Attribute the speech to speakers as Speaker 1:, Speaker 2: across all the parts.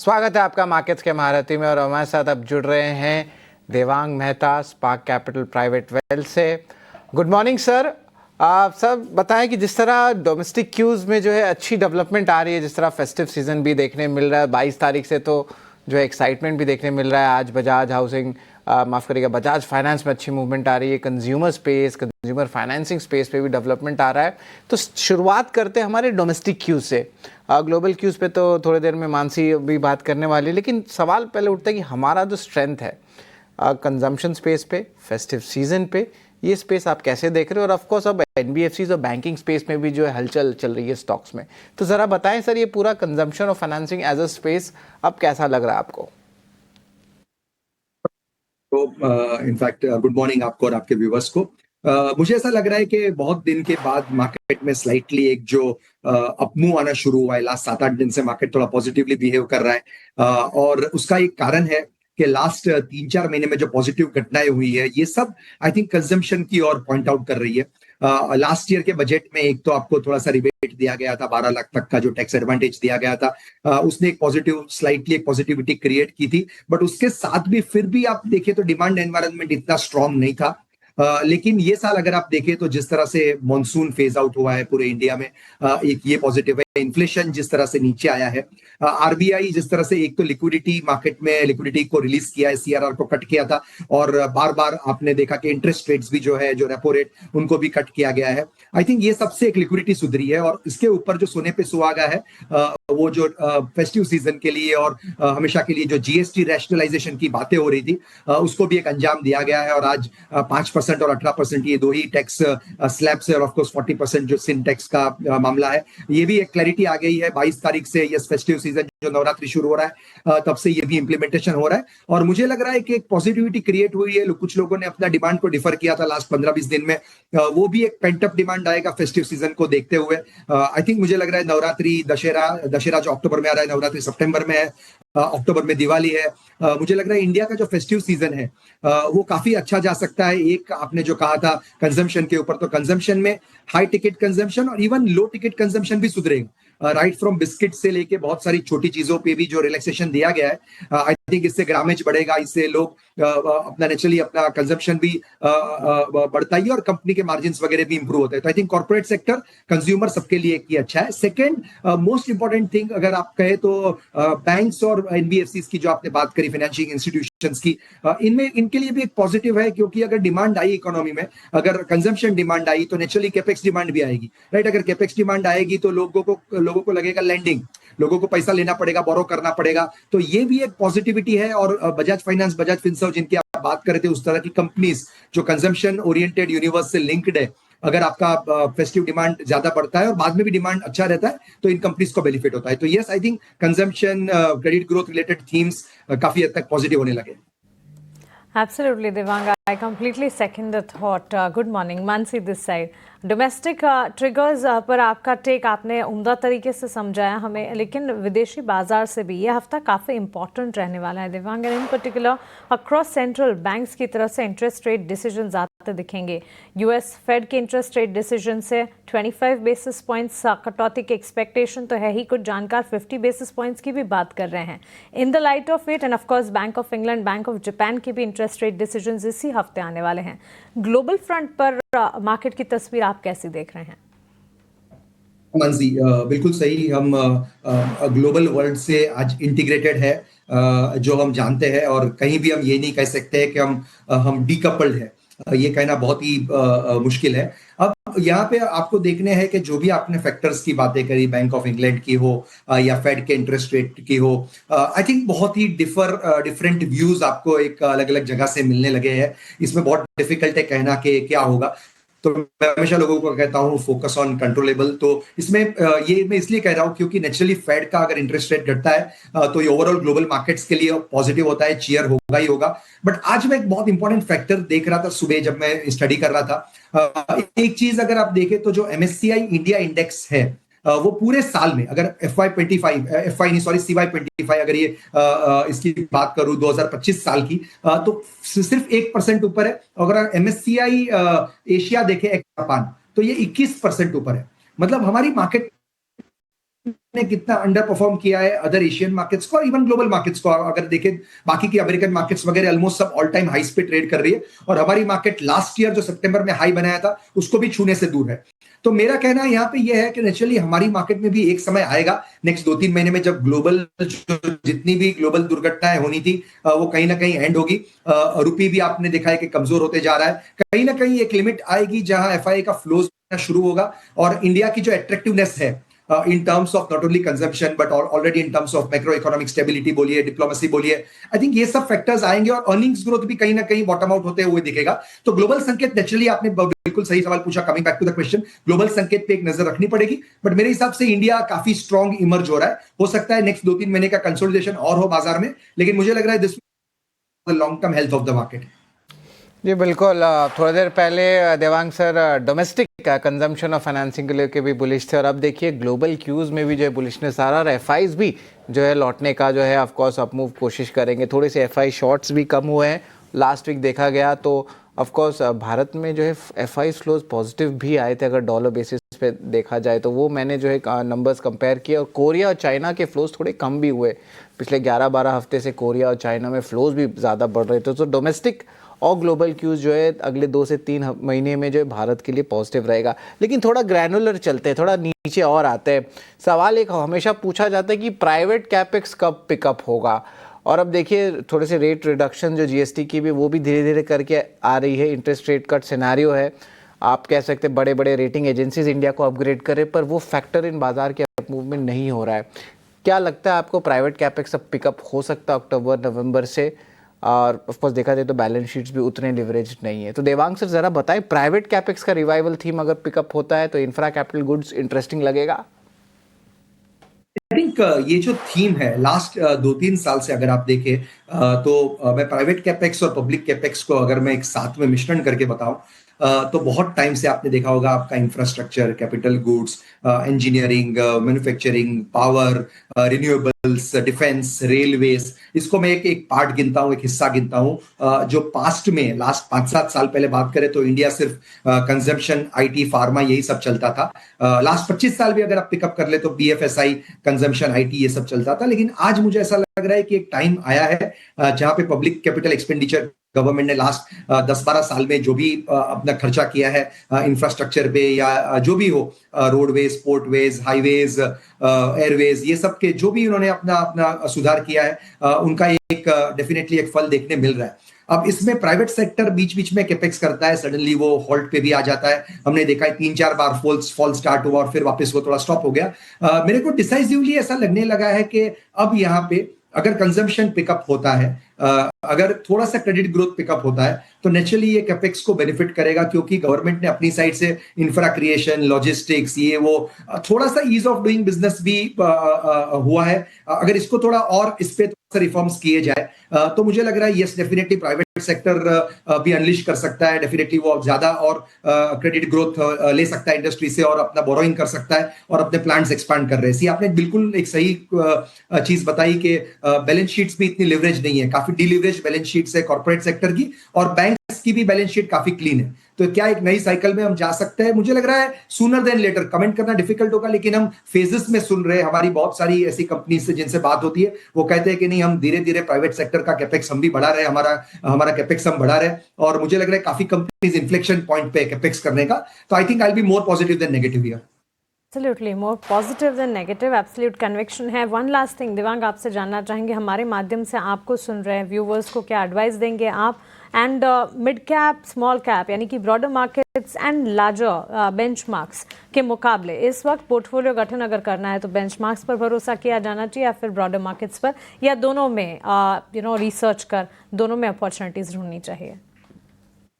Speaker 1: स्वागत है आपका मार्केट्स के महारथी में और हमारे साथ अब जुड़ रहे हैं Devang Mehta Spark Capital Private Wealth से। Good morning sir. आप सब बताएं कि जिस तरह डोमेस्टिक क्यूज़ में जो है अच्छी डेवलपमेंट आ रही है, जिस तरह फेस्टिव सीजन भी देखने मिल रहा है 22 तारीख से, तो जो है एक्साइटमेंट भी देखने मिल रहा है। आज बजाज हाउसिंग माफ़ करिएगा बजाज फाइनेंस में अच्छी मूवमेंट आ रही है। Consumer space, consumer financing space पे भी डेवलपमेंट आ रहा है। तो शुरुआत करते हैं हमारे डोमेस्टिक क्यूज़ से। ग्लोबल क्यूज़ पे तो थोड़ी देर में मानसी भी बात करने वाली है, लेकिन सवाल पहले उठता है कि हमारा जो स्ट्रेंथ है कंजम्पशन स्पेस पे, फेस्टिव सीजन पे, ये स्पेस आप कैसे देख रहे हो? और ऑफ कोर्स अब एनबीएफसीज और बैंकिंग स्पेस में भी जो है हलचल चल रही है स्टॉक्स में। तो ज़रा बताएं सर, ये पूरा कंजम्पशन और फाइनेंसिंग एज अ स्पेस अब कैसा लग रहा है आपको?
Speaker 2: तो इनफैक्ट गुड मॉर्निंग आपको और आपके व्यूवर्स को। मुझे ऐसा लग रहा है कि बहुत दिन के बाद मार्केट में स्लाइटली एक जो अपमूव आना शुरू हुआ है। लास्ट 7-8 दिन से मार्केट थोड़ा पॉजिटिवली बिहेव कर रहा है, और उसका एक कारण है कि लास्ट 3-4 महीने में जो पॉजिटिव घटनाएं हुई है ये सब आई थिंक कंजम्पशन की ओर पॉइंट आउट कर रही है। लास्ट ईयर के बजट में एक तो आपको थोड़ा सा रिबेट दिया गया था, 12 लाख तक का जो टैक्स एडवांटेज दिया गया था, उसने एक पॉजिटिव स्लाइटली एक पॉजिटिविटी क्रिएट की थी। बट उसके साथ भी फिर भी आप देखिए तो डिमांड एनवायरनमेंट इतना स्ट्रांग नहीं था। लेकिन ये साल अगर आप देखें तो जिस तरह से मॉनसून फेज आउट हुआ है पूरे इंडिया में, एक ये पॉजिटिव है। इन्फ्लेशन जिस तरह से नीचे आया है, आरबीआई जिस तरह से एक तो लिक्विडिटी मार्केट में लिक्विडिटी को रिलीज किया है, सीआरआर को कट किया था, और बार बार आपने देखा कि इंटरेस्ट रेट्स भी जो है, जो रेपो रेट, उनको भी कट किया गया है। आई थिंक ये सबसे एक लिक्विडिटी सुधरी है, और इसके ऊपर जो सोने पे सुहागा है, वो जो फेस्टिव सीजन के लिए और हमेशा के लिए जो जीएसटी रैशनलाइजेशन की बातें हो रही थी, उसको भी एक अंजाम दिया गया है। और आज 5% और 18% ये दो ही टैक्स स्लैब्स है, और ऑफकोर्स 40% जो सिन टैक्स का मामला है, ये भी एक क्लैरिटी आ गई है। 22 तारीख से ये फेस्टिव सीजन जो नवरात्रि शुरू हो रहा है, तब से ये भी इंप्लीमेंटेशन हो रहा है। और मुझे लग रहा है कि एक पॉजिटिविटी क्रिएट हुई है। कुछ लोगों ने अपना डिमांड को डिफर किया था लास्ट 15-20 दिन में, वो भी एक पेंट अप डिमांड आएगा फेस्टिव सीजन को देखते हुए। आई थिंक मुझे लग रहा है नवरात्रि, दशहरा दशहरा जो अक्टूबर में आ रहा है, नवरात्रि सितंबर में है, अक्टूबर में दिवाली है। मुझे लग रहा है इंडिया का जो फेस्टिव सीजन है वो काफी अच्छा जा सकता है। एक आपने जो कहा था कंजम्पशन के ऊपर, तो कंजम्पशन में हाई टिकट कंजम्पशन और इवन लो टिकट कंजम्पशन भी सुधरेगा। राइट फ्रॉम बिस्किट से लेके बहुत सारी छोटी चीजों पे भी जो रिलैक्सेशन दिया गया है, आई थिंक इससे ग्रामेज बढ़ेगा, इससे लोग अपना नेचुरली अपना कंजम्पशन भी बढ़ता ही है, और कंपनी के मार्जिन वगैरह भी इंप्रूव होते हैं। तो I think corporate sector, consumer सबके लिए एक ही अच्छा है। सेकेंड मोस्ट इंपॉर्टेंट थिंग अगर आप कहे तो बैंक्स और एनबीएफसी की जो आपने बात करी, फाइनेंशियल इंस्टीट्यूशंस की, इनमें इनके लिए भी एक पॉजिटिव है, क्योंकि अगर डिमांड आई इकोनॉमी में, अगर कंजम्पशन डिमांड आई तो नेचुरली कैपेक्स डिमांड भी आएगी। राइट, अगर कैपेक्स डिमांड आएगी तो लोगों को लगेगा लेंडिंग, लोगों को पैसा लेना पड़ेगा, बोरो करना पड़ेगा। तो ये भी एक पॉजिटिविटी है। और बजाज फाइनेंस, बजाज फिनसर्व जिनकी आप बात कर रहे थे, उस तरह की कंपनीज जो कंजम्पशन ओरिएंटेड यूनिवर्स से लिंक्ड है, अगर आपका फेस्टिव डिमांड ज्यादा बढ़ता है और बाद में भी डिमांड अच्छा रहता है, तो इन कंपनीज को बेनिफिट होता है। तो yes, I think consumption, credit growth related themes काफी हद तक पॉजिटिव होने लगे।
Speaker 3: Absolutely, Devang. I completely second the thought. Good morning, Mansi this side. Domestic triggers पर आपका टेक आपने उम्दा तरीके से समझाया हमें, लेकिन विदेशी बाजार से भी ये हफ्ता काफ़ी इंपॉर्टेंट रहने वाला है देवांग। इन पर्टिकुलर अक्रॉस सेंट्रल बैंक्स की तरफ से इंटरेस्ट रेट डिसीजंस आते दिखेंगे। यूएस फेड के इंटरेस्ट रेट डिसीजन से 25 बेसिस पॉइंट्स कटौती की एक्सपेक्टेशन तो है ही, कुछ जानकार 50 बेसिस पॉइंट्स की भी बात कर रहे हैं। In the light of it, end of course bank of England, bank of Japan के भी इंटरेस्ट रेट डिसीजन इसी हफ्ते आने वाले हैं। ग्लोबल फ्रंट पर मार्केट की तस्वीर आप कैसी देख रहे हैं?
Speaker 2: मानसी, बिल्कुल सही। हम ग्लोबल वर्ल्ड से आज इंटीग्रेटेड है, जो हम जानते हैं, और कहीं भी हम ये नहीं कह सकते कि हम डीकपल्ड है। ये कहना बहुत ही मुश्किल है। अब यहाँ पे आपको देखने हैं कि जो भी आपने फैक्टर्स की बातें करी, बैंक ऑफ इंग्लैंड की हो या फेड के इंटरेस्ट रेट की हो, आई थिंक बहुत ही डिफरेंट व्यूज आपको एक अलग अलग जगह से मिलने लगे हैं। इसमें बहुत डिफिकल्ट है कहना कि क्या होगा। तो मैं हमेशा लोगों को कहता हूँ फोकस ऑन कंट्रोलेबल। तो इसमें ये मैं इसलिए कह रहा हूँ क्योंकि नेचुरली फेड का अगर इंटरेस्ट रेट घटता है तो ये ओवरऑल ग्लोबल मार्केट्स के लिए पॉजिटिव होता है, चीयर होगा ही होगा। बट आज मैं एक बहुत इंपॉर्टेंट फैक्टर देख रहा था सुबह जब मैं स्टडी कर रहा था। एक चीज अगर आप देखें तो जो MSCI इंडिया इंडेक्स है, वो पूरे साल में अगर CY25 अगर ये इसकी बात करूं 2025 साल की, तो सिर्फ 1% ऊपर है। अगर MSCI एशिया देखे, जापान, तो ये 21% ऊपर है। मतलब हमारी मार्केट ने कितना अंडर परफॉर्म किया है अदर एशियन मार्केट्स को और इवन ग्लोबल मार्केट्स को। अगर देखें बाकी की अमेरिकन मार्केट्स वगैरह ऑलमोस्ट सब ऑल टाइम हाईस पे ट्रेड कर रही है और हमारी मार्केट लास्ट ईयर जो सितंबर में हाई बनाया था उसको भी छूने से दूर है। तो मेरा कहना यहाँ पे यह है कि नेचुरली हमारी मार्केट में भी एक समय आएगा नेक्स्ट 2-3 महीने में जब ग्लोबल जितनी भी ग्लोबल दुर्घटनाएं होनी थी वो कहीं ना कहीं एंड होगी। रुपी भी आपने देखा है कि कमजोर होते जा रहा है। कहीं ना कहीं एक लिमिट आएगी जहां एफआईआई का फ्लोज शुरू होगा और इंडिया की जो अट्रैक्टिवनेस है in terms of not only consumption but already in terms of macroeconomic stability बोलिए, डिप्लोमेसी बोलिए, आई थिंक ये सब फैक्टर्स आएंगे और अर्निंग्स ग्रोथ भी कहीं ना कहीं बॉटम आउट होते हुए दिखेगा। तो ग्लोबल संकेत नेचुरली आपने बिल्कुल सही सवाल पूछा, coming back to the question, global संकेत पे एक नजर रखनी पड़ेगी। बट मेरे हिसाब से इंडिया काफी स्ट्रॉन्ग इमर्ज हो रहा है। हो सकता है नेक्स्ट 2-3 महीने का कंसोलिडेशन और हो बाजार में, लेकिन मुझे लग रहा है this the long term health of the market.
Speaker 1: जी बिल्कुल। थोड़ी देर पहले देवांग सर डोमेस्टिक कंजम्पशन और फाइनेंसिंग के लिए के भी बुलिश थे और अब देखिए ग्लोबल क्यूज में भी जो है बुलिशनेस आ रहा है। एफआईज भी जो है लौटने का जो है ऑफ कोर्स अपमूव कोशिश करेंगे। थोड़े से एफआई शॉर्ट्स भी कम हुए हैं लास्ट वीक देखा गया तो ऑफ कोर्स भारत में जो है एफआई फ्लोज पॉजिटिव भी आए थे अगर डॉलर बेसिस पे देखा जाए तो। वो मैंने जो है नंबर्स कंपेयर किए और कोरिया और चाइना के फ्लोज थोड़े कम भी हुए। पिछले 11-12 हफ्ते से कोरिया और चाइना में फ्लोज भी ज़्यादा बढ़ रहे थे। तो डोमेस्टिक और ग्लोबल क्यूज जो है अगले 2 से 3 महीने में जो है भारत के लिए पॉजिटिव रहेगा। लेकिन थोड़ा ग्रैनुलर चलते हैं, थोड़ा नीचे और आते हैं। सवाल एक हमेशा पूछा जाता है कि प्राइवेट कैपेक्स कब पिकअप होगा। और अब देखिए थोड़े से रेट रिडक्शन जो जीएसटी की भी वो भी धीरे धीरे करके आ रही है। इंटरेस्ट रेट कट सिनेरियो है। आप कह सकते हैं बड़े बड़े रेटिंग एजेंसीज इंडिया को अपग्रेड करें पर वो फैक्टर इन बाजार के मूवमेंट नहीं हो रहा है। क्या लगता है आपको प्राइवेट कैपेक्स अब पिकअप हो सकता है अक्टूबर नवंबर से? और ऑफ कोर्स देखा जाए तो बैलेंस शीट्स भी उतने लिवरेज नहीं है। तो देवांग सर ज़रा बताएं प्राइवेट कैपेक्स का रिवाइवल थीम अगर पिकअप होता है तो इंफ्रा कैपिटल गुड्स इंटरेस्टिंग लगेगा?
Speaker 2: आई थिंक ये जो थीम है लास्ट 2-3 साल से अगर आप देखें तो मैं प्राइवेट कैपेक्स और पब्लिक कैपेक्स को अगर मैं एक साथ में मिश्रण करके बताऊं तो बहुत टाइम से आपने देखा होगा आपका infrastructure, capital goods, engineering, manufacturing, power, renewables, defence, railways, इसको मैं एक पार्ट गिनता हूं, एक हिस्सा गिनता हूं। जो पास्ट में लास्ट 5-7 साल पहले बात करें तो इंडिया सिर्फ कंजम्पशन, आईटी, फार्मा यही सब चलता था। लास्ट 25 साल भी अगर आप पिकअप कर ले तो बीएफएसआई, कंजम्पशन, आईटी ये सब चलता था। लेकिन आज मुझे ऐसा लग रहा है कि एक टाइम आया है जहां पे पब्लिक कैपिटल एक्सपेंडिचर गवर्नमेंट ने लास्ट 10-12 साल में जो भी अपना खर्चा किया है इंफ्रास्ट्रक्चर पे या जो भी हो, रोडवेज, पोर्टवेज, हाईवेज, एयरवेज, ये सब के जो भी उन्होंने अपना सुधार किया है उनका एक डेफिनेटली एक फल देखने मिल रहा है। अब इसमें प्राइवेट सेक्टर बीच बीच में कैपेक्स करता है, सडनली वो हॉल्ट पे भी आ जाता है। हमने देखा है 3-4 बार फॉल स्टार्ट हुआ और फिर वापस वो थोड़ा स्टॉप हो गया। मेरे को डिसाइसिवली ऐसा लगने लगा है कि अब यहाँ पे अगर कंजम्पशन पिकअप होता है, अगर थोड़ा सा क्रेडिट ग्रोथ पिकअप होता है तो नेचुरली ये कैपेक्स को बेनिफिट करेगा क्योंकि गवर्नमेंट ने अपनी साइड से इंफ्रा क्रिएशन, लॉजिस्टिक्स, ये वो थोड़ा सा ईज ऑफ डूइंग बिजनेस भी हुआ है। अगर इसको थोड़ा और इस पे रिफॉर्म्स किए जाए तो मुझे लग रहा है यस डेफिनेटली प्राइवेट सेक्टर भी अनलिश कर सकता है। डेफिनेटली वो ज्यादा और क्रेडिट ग्रोथ ले सकता है इंडस्ट्री से और अपना बोरोइंग कर सकता है और अपने प्लांट्स एक्सपांड कर रहे हैं। आपने बिल्कुल एक सही चीज बताई कि बैलेंस शीट्स भी इतनी लिवरेज नहीं है, काफी डिलीवरेज बैलेंस शीट्स है कॉर्पोरेट सेक्टर की और बैंक्स की भी बैलेंस शीट काफी क्लीन है। तो क्या एक नई साइकिल में हम जा सकते हैं? मुझे लग रहा है सूनर देन लेटर, कमेंट करना डिफिकल्ट होगा लेकिन हम फेजेस में सुन रहे हैं। हमारी बहुत सारी ऐसी कंपनी से जिनसे बात होती है वो कहते हैं कि नहीं, हम धीरे धीरे प्राइवेट सेक्टर का कैपेक्स हम भी बढ़ा रहे हैं, हमारा कैपेक्स हम बढ़ा रहे हैं और मुझे लग रहा है काफी कंपनीज इन्फ्लेक्शन पॉइंट पे कैपेक्स करने का। तो I think I will be more positive than negative here.
Speaker 3: Absolutely, more positive than negative, absolute conviction है। One last thing, दिवांग आपसे जानना चाहेंगे, हमारे माध्यम से आपको सुन रहे हैं व्यूवर्स को क्या एडवाइस देंगे आप and mid cap, small cap यानी कि broader markets and larger benchmarks के मुकाबले इस वक्त पोर्टफोलियो गठन अगर करना है तो बेंचमार्क्स पर भरोसा किया जाना चाहिए या फिर ब्रॉडर मार्केट्स पर, या दोनों में रिसर्च कर दोनों में अपॉर्चुनिटीज ढूंढनी चाहिए?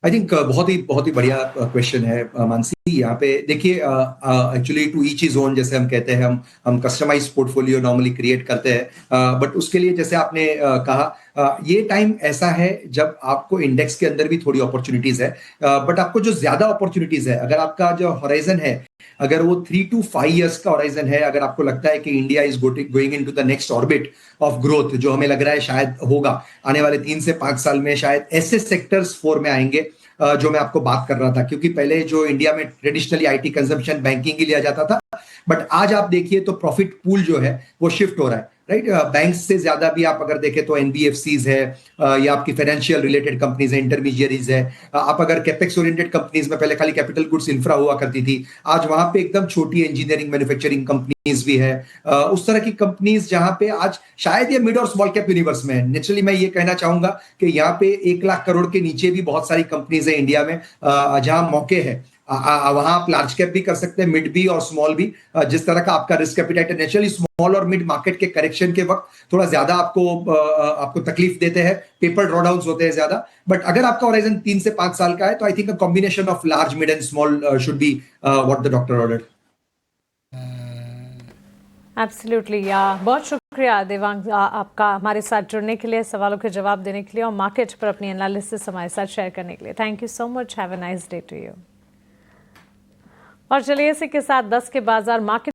Speaker 2: आई थिंक बहुत ही बढ़िया क्वेश्चन है मानसी। यहाँ पे देखिए actually to each is own, जैसे हम कहते हैं, हम कस्टमाइज पोर्टफोलियो नॉर्मली क्रिएट करते हैं बट उसके लिए जैसे आपने कहा ये टाइम ऐसा है जब आपको इंडेक्स के अंदर भी थोड़ी अपॉर्चुनिटीज है बट आपको जो ज्यादा अपॉर्चुनिटीज है, अगर आपका जो हॉराइजन है अगर वो 3 to 5 years का हॉराइजन है, अगर आपको लगता है कि India is going into the next orbit of growth, जो हमें लग रहा है शायद होगा आने वाले 3 से 5 साल में, शायद ऐसे सेक्टर्स 4 में आएंगे जो मैं आपको बात कर रहा था। क्योंकि पहले जो इंडिया में ट्रेडिशनली आईटी कंजम्पशन, बैंकिंग ही लिया जाता था, बट आज आप देखिए तो प्रॉफिट पूल जो है वो शिफ्ट हो रहा है, राइट। बैंक से ज्यादा भी आप अगर देखें तो एनबीएफसीज है, या आपकी फाइनेंशियल रिलेटेड कंपनीज है, इंटरमीडियरीज है। आप अगर कैपेक्स ओरिएंटेड कंपनीज में पहले खाली कैपिटल गुड्स इंफ्रा हुआ करती थी, आज वहां पे एकदम छोटी इंजीनियरिंग मैन्युफैक्चरिंग कंपनीज भी है। उस तरह की कंपनीज जहां पे आज शायद ये मिड और स्मॉल कैप यूनिवर्स में है। नेचुरली मैं ये कहना चाहूंगा कि यहाँ पे 1 लाख करोड़ के नीचे भी बहुत सारी कंपनीज है इंडिया में, जहां मौके है। वहां आप लार्ज कैप भी कर सकते हैं, मिड भी और स्मॉल भी, जिस तरह का आपका रिस्क एपिटाइट है। नेचुरली स्मॉल और मिड मार्केट के करेक्शन के वक्त थोड़ा ज्यादा आपको तकलीफ देते हैं, पेपर ड्रॉडाउन होते हैं ज्यादा। बट अगर आपका होराइजन 3 से 5 साल का है तो I think a combination of large, mid and small should be what the doctor ordered.
Speaker 3: Absolutely बहुत शुक्रिया देवांग आपका हमारे साथ जुड़ने के लिए, सवालों के जवाब देने के लिए और मार्केट पर अपनी एनालिसिस हमारे साथ शेयर करने के लिए। Thank you so much. Have a nice day to you. और चलिए इसी के साथ 10 के बाजार मार्केट